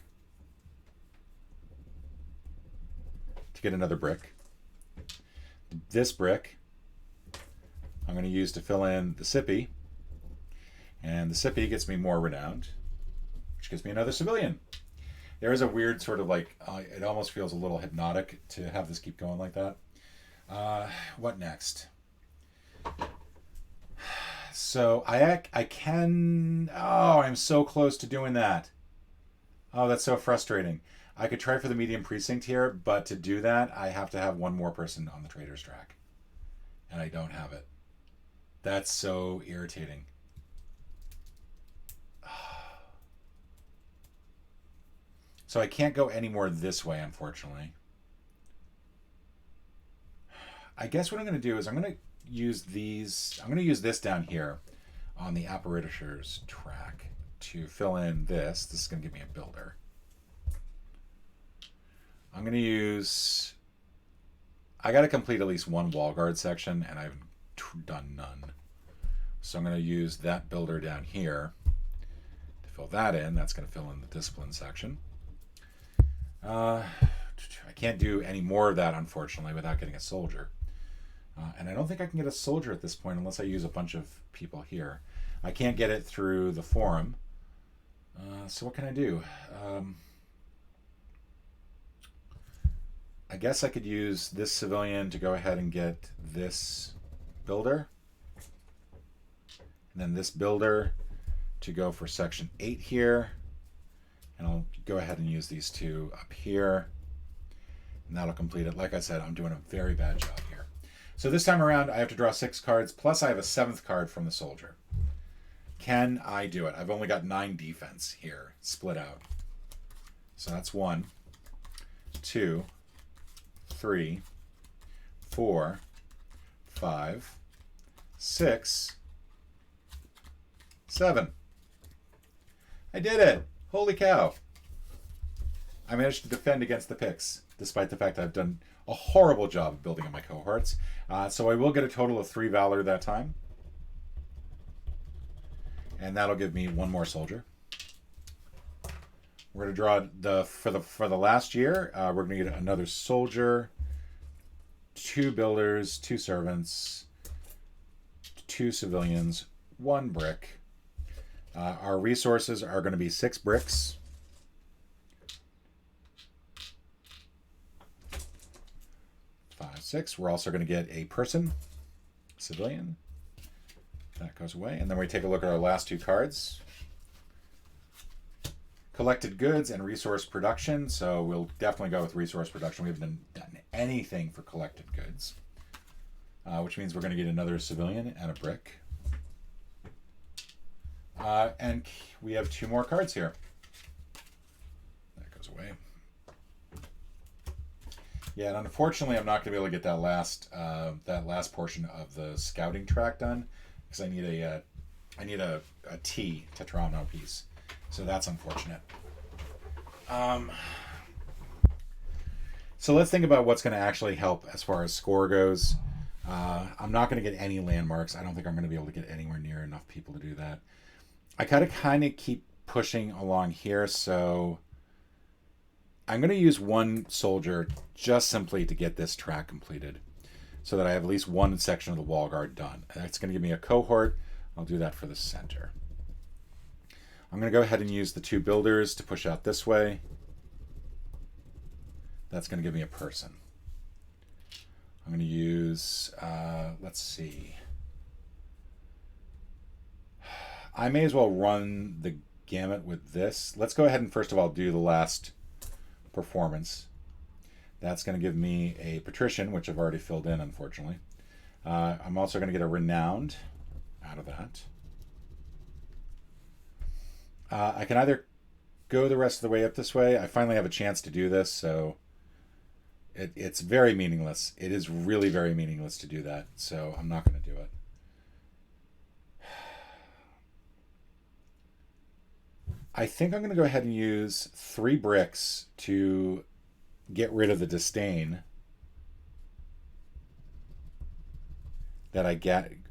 A: to get another brick. This brick I'm going to use to fill in the Sippy, and the Sippy gets me more renowned, which gives me another civilian. There is a weird sort of like, it almost feels a little hypnotic to have this keep going like that. What next? So I can... Oh, I'm so close to doing that. Oh, that's so frustrating. I could try for the medium precinct here, but to do that, I have to have 1 more person on the trader's track. And I don't have it. That's so irritating. So So I can't go any more this way, unfortunately. I guess what I'm going to do is I'm going to use these. I'm going to use this down here on the apparitors track to fill in this. This is going to give me a builder. I'm going to use... I got to complete at least one wall guard section, and I've done none. So I'm going to use that builder down here to fill that in. That's going to fill in the discipline section. I can't do any more of that, unfortunately, without getting a soldier. And I don't think I can get a soldier at this point unless I use a bunch of people here. I can't get it through the forum. So what can I do? I guess I could use this civilian to go ahead and get this builder. And then this builder to go for section 8 here. And I'll go ahead and use these two up here. And that'll complete it. Like I said, I'm doing a very bad job here. So this time around, I have to draw 6 cards, plus I have a 7th card from the soldier. Can I do it? I've only got 9 defense here, split out. So that's 1, 2, 3, 4, 5, 6, 7. I did it! Holy cow! I managed to defend against the picks, despite the fact that I've done a horrible job of building up my cohorts. So I will get a total of 3 Valor that time. And that'll give me 1 more soldier. We're going to draw for the last year, we're going to get another soldier, 2 builders, 2 servants, 2 civilians, 1 brick. Our resources are going to be 6 bricks. 5, 6. We're also going to get a person, civilian. That goes away. And then we take a look at our last 2 cards. Collected goods and resource production. So we'll definitely go with resource production. We haven't done anything for collected goods. Which means we're going to get another civilian and a brick. And we have 2 more cards here. That goes away. Yeah, and unfortunately, I'm not going to be able to get that last portion of the scouting track done because I need a T Tetromino piece. So that's unfortunate. So let's think about what's going to actually help as far as score goes. I'm not going to get any landmarks. I don't think I'm going to be able to get anywhere near enough people to do that. I gotta kind of keep pushing along here, so I'm going to use 1 soldier just simply to get this track completed so that I have at least 1 section of the wall guard done. That's going to give me a cohort. I'll do that for the center. I'm going to go ahead and use the 2 builders to push out this way. That's going to give me a person. I'm going to use, let's see. I may as well run the gamut with this. Let's go ahead and first of all do the last performance. That's going to give me a patrician, which I've already filled in, unfortunately. I'm also going to get a renowned out of that. I can either go the rest of the way up this way. I finally have a chance to do this, so it's very meaningless. It is really very meaningless to do that, so I'm not going to do it. I think I'm going to go ahead and use 3 bricks to get rid of the disdain that I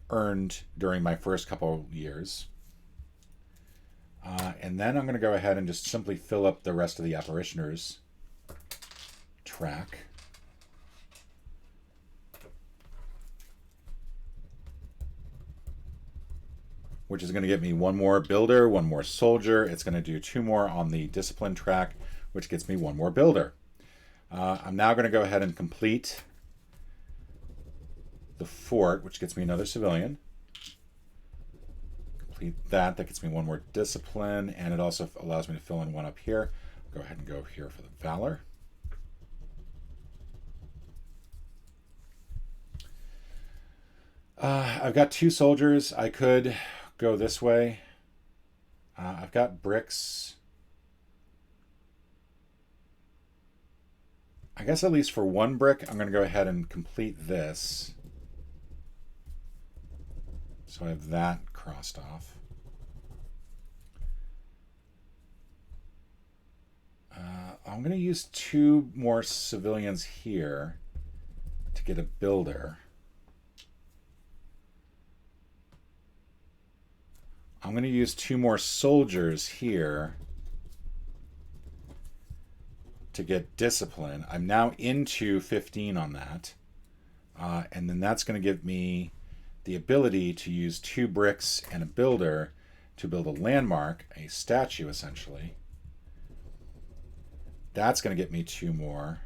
A: earned during my first couple years. And then I'm going to go ahead and just simply fill up the rest of the apparitioners track. Which is going to get me 1 more builder, 1 more soldier. It's going to do 2 more on the discipline track, which gets me 1 more builder. I'm now going to go ahead and complete the fort, which gets me another civilian. Complete that. That gets me 1 more discipline, and it also allows me to fill in 1 up here. Go ahead and go here for the valor. I've got 2 soldiers. I could go this way. I've got bricks. I guess at least for one brick, I'm going to go ahead and complete this. So I have that crossed off. I'm going to use 2 more civilians here to get a builder. I'm going to use 2 more soldiers here to get discipline. I'm now into 15 on that. And then that's going to give me the ability to use 2 bricks and a builder to build a landmark, a statue essentially. That's going to get me 2 more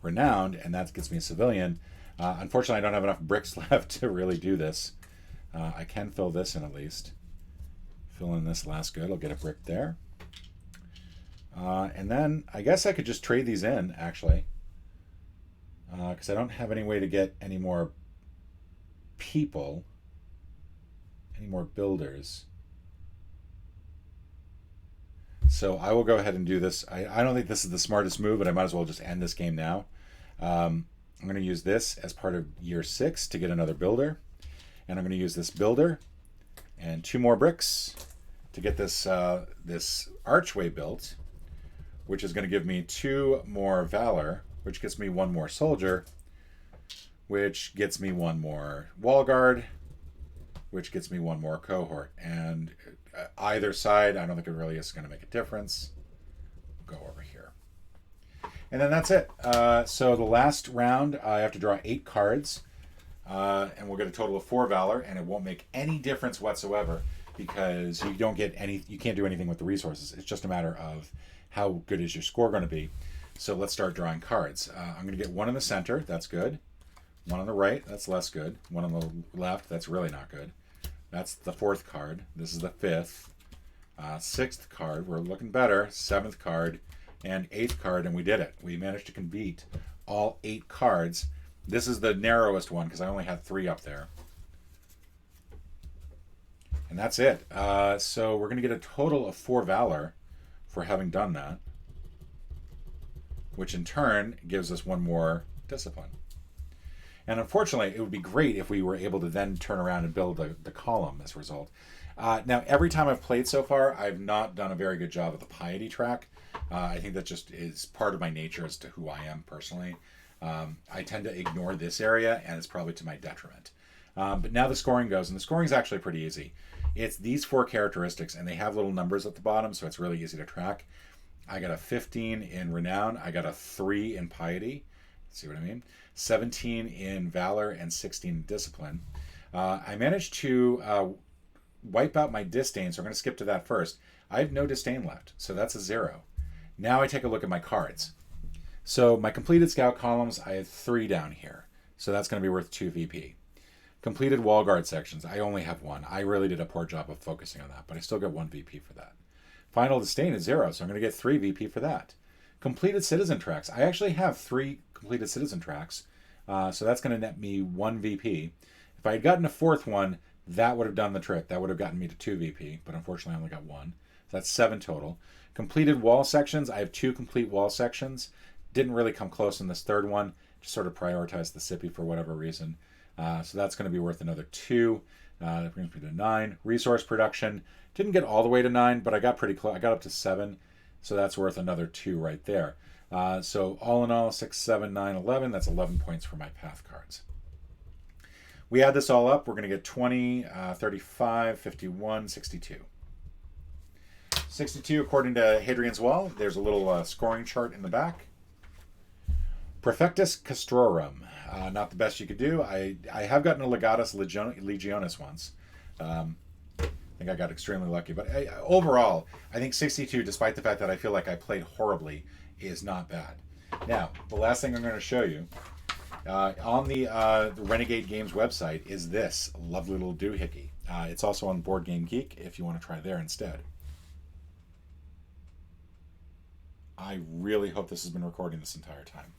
A: renowned, and that gets me a civilian. Unfortunately, I don't have enough bricks left to really do this. I can fill this in at least. Fill in this last good. I'll get a brick there. And then I guess I could just trade these in, actually. Because I don't have any way to get any more people, any more builders. So I will go ahead and do this. I don't think this is the smartest move, but I might as well just end this game now. I'm going to use this as part of year 6 to get another builder. And I'm going to use this builder and 2 more bricks to get this this archway built, which is going to give me 2 more valor, which gets me 1 more soldier, which gets me 1 more wall guard, which gets me 1 more cohort. And either side, I don't think it really is going to make a difference. We'll go over here. And then that's it. So the last round, I have to draw 8 cards. And we'll get a total of 4 valor, and it won't make any difference whatsoever because you don't get any, you can't do anything with the resources. It's just a matter of how good is your score going to be. So let's start drawing cards. I'm going to get 1 in the center. That's good. 1 on the right. That's less good. 1 on the left. That's really not good. That's the 4th card. This is the 5th. 6th card. We're looking better. 7th card and 8th card, and we did it. We managed to complete all 8 cards. This is the narrowest one because I only had 3 up there. And that's it. So we're going to get a total of 4 valor for having done that, which in turn gives us 1 more discipline. And unfortunately, it would be great if we were able to then turn around and build the column as a result. Now, every time I've played so far, I've not done a very good job of the piety track. I think that just is part of my nature as to who I am personally. I tend to ignore this area, and it's probably to my detriment. But now the scoring goes, and the scoring is actually pretty easy. It's these 4 characteristics, and they have little numbers at the bottom, so it's really easy to track. I got a 15 in renown. I got a 3 in piety. See what I mean? 17 in valor and 16 in discipline. I managed to wipe out my disdain, so I'm going to skip to that first. I have no disdain left, so that's a 0. Now I take a look at my cards. So my completed scout columns, I have 3 down here. So that's going to be worth 2 VP. Completed wall guard sections, I only have 1. I really did a poor job of focusing on that, but I still get 1 VP for that. Final disdain is 0, so I'm going to get 3 VP for that. Completed citizen tracks, I actually have 3 completed citizen tracks, so that's going to net me 1 VP. If I had gotten a 4th one, that would have done the trick. That would have gotten me to 2 VP, but unfortunately I only got 1. So that's 7 total. Completed wall sections, I have 2 complete wall sections. Didn't really come close in this 3rd one. Just sort of prioritized the Sippy for whatever reason. So that's going to be worth another 2. That brings me to 9. Resource production. Didn't get all the way to 9, but I got pretty close. I got up to 7. So that's worth another 2 right there. So all in all, 6, 7, 9, 11. That's 11 points for my path cards. We add this all up. We're going to get 20, 35, 51, 62. 62, according to Hadrian's Wall. There's a little scoring chart in the back. Perfectus Castrorum. Not the best you could do. I have gotten a Legatus Legionis once. I think I got extremely lucky. But overall, I think 62, despite the fact that I feel like I played horribly, is not bad. Now, the last thing I'm going to show you on the Renegade Games website is this lovely little doohickey. It's also on Board Game Geek if you want to try there instead. I really hope this has been recording this entire time.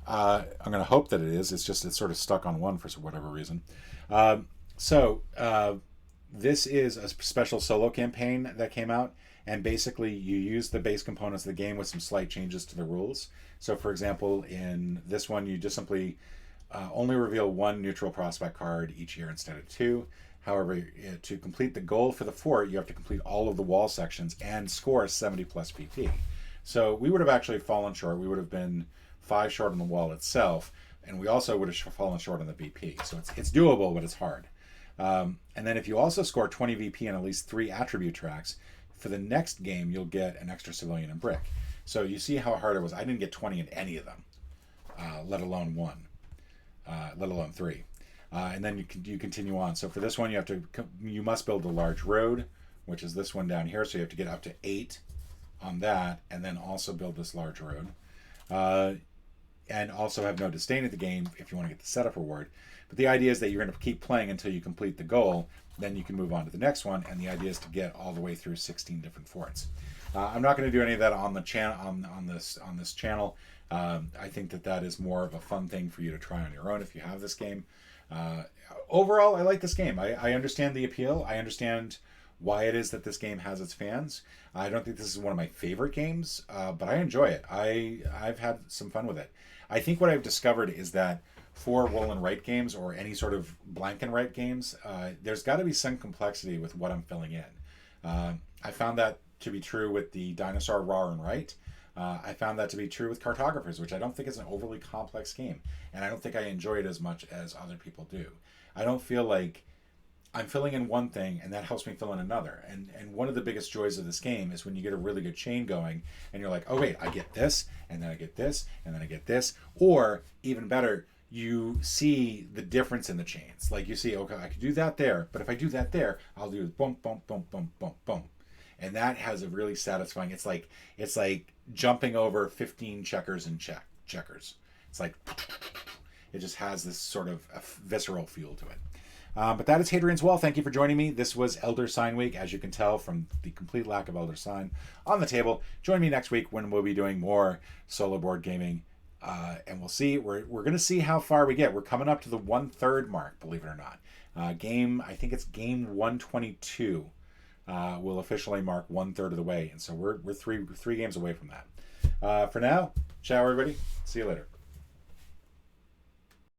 A: I'm going to hope that it is. It's just it's sort of stuck on 1 for whatever reason. So This is a special solo campaign that came out, and basically you use the base components of the game with some slight changes to the rules. So, for example, in this one, you just simply only reveal one neutral prospect card each year instead of two. However, to complete the goal for the fort, you have to complete all of the wall sections and score 70 plus PP. So we would have actually fallen short. We would have been 5 short on the wall itself, and we also would have fallen short on the VP. So it's doable, but it's hard. And then if you also score 20 VP and at least 3 attribute tracks, for the next game, you'll get an extra civilian and brick. So you see how hard it was. I didn't get 20 in any of them, let alone 1, let alone 3. And then you continue on. So for this one, you must build a large road, which is this one down here. So you have to get up to 8 on that, and then also build this large road. And also have no disdain at the game if you want to get the setup reward. But the idea is that you're going to keep playing until you complete the goal. Then you can move on to the next one, and the idea is to get all the way through 16 different forts. I'm not going to do any of that on the channel on this channel. I think that is more of a fun thing for you to try on your own if you have this game. Overall, I like this game. I understand the appeal. I understand why it is that this game has its fans. I don't think this is one of my favorite games, but I enjoy it. I've had some fun with it. I think what I've discovered is that for roll and write games or any sort of blank and write games, there's got to be some complexity with what I'm filling in. I found that to be true with the Dinosaur Raw and Write. I found that to be true with Cartographers, which I don't think is an overly complex game, and I don't think I enjoy it as much as other people do. I don't feel like I'm filling in one thing and that helps me fill in another. And one of the biggest joys of this game is when you get a really good chain going and you're like, oh wait, I get this, and then I get this, and then I get this. Or even better, you see the difference in the chains. Like you see, okay, I could do that there, but if I do that there, I'll do boom, boom, boom, boom, boom, boom. And that has a really satisfying, it's like jumping over 15 checkers and checkers. It's like, it just has this sort of a visceral feel to it. But that is Hadrian's Wall. Thank you for joining me. This was Elder Sign Week, as you can tell from the complete lack of Elder Sign on the table. Join me next week when we'll be doing more solo board gaming. And we'll see. We're going to see how far we get. We're coming up to the 1/3 mark, believe it or not. I think it's game 122 will officially mark 1/3 of the way. And so we're three games away from that. For now, ciao, everybody. See you later.